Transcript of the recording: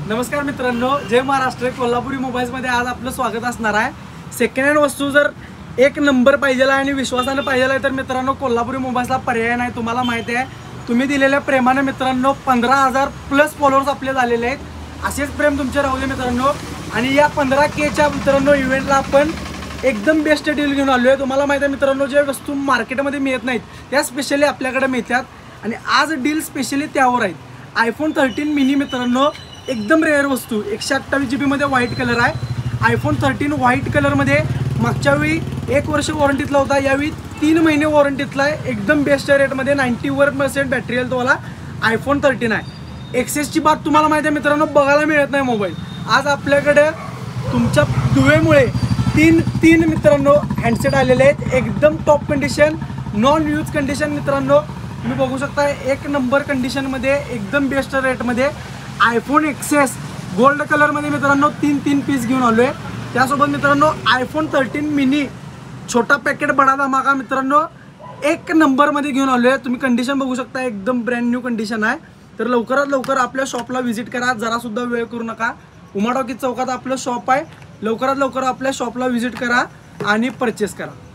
नमस्कार मित्रांनो, जय महाराष्ट्र. कोल्हापुरी मोबाईल्समध्ये आज आपलं स्वागत असणार आहे. सेकंड हँड वस्तू जर एक नंबर पाहिजे आणि विश्वासानं पाहिजे आहे तर मित्रांनो कोल्हापुरी मोबाईल्सला पर्याय नाही. तुम्हाला माहिती आहे, तुम्ही दिलेल्या प्रेमाने मित्रांनो 15,000 प्लस फॉलोअर्स आपले झालेले आहेत. असेच प्रेम तुमचे राहू दे मित्रांनो. आणि या 15K मित्रांनो इव्हेंटला आपण एकदम बेस्ट डील घेऊन आलो आहे. तुम्हाला माहिती आहे मित्रांनो, ज्या वस्तू मार्केटमध्ये मिळत नाहीत त्या स्पेशली आपल्याकडे मिळतात आणि आज डील स्पेशली त्यावर आहेत. iPhone 13 मिनी मित्रांनो एकदम रेअर वस्तू, 128 GB मध्ये व्हाईट कलर आहे. iPhone 13 व्हाईट कलरमध्ये मागच्या वेळी 1 वर्ष वॉरंटीतला होता, यावेळी 3 महिने वॉरंटीतला आहे. एकदम बेस्ट रेटमध्ये 91% बॅटरी हेल्थ वाला iPhone 13 आहे. एक्सेसची बात तुम्हाला माहिती आहे मित्रांनो, बघायला मिळत नाही मोबाईल. आज आपल्याकडे तुमच्या दुवेमुळे तीन मित्रांनो हँडसेट आलेले आहेत. एकदम top condition, non use condition मित्रांनो. तुम्ही बघू शकता एक नंबर कंडिशनमध्ये एकदम बेस्ट रेटमध्ये iPhone XS गोल्ड कलरमध्ये मित्रांनो तीन पीस घेऊन आलो आहे. त्यासोबत मित्रांनो iPhone 13 मिनी छोटा पॅकेट बडा धमाका मित्रांनो एक नंबरमध्ये घेऊन आलो आहे. तुम्ही कंडिशन बघू शकता, एकदम ब्रँड न्यू कंडिशन आहे. तर लवकरात लवकर आपल्या शॉपला व्हिजिट करा, जरासुद्धा वेळ करू नका. उमा टॉकीज चौकात आपलं शॉप आहे. लवकरात लवकर आपल्या शॉपला व्हिजिट करा आणि परचेस करा.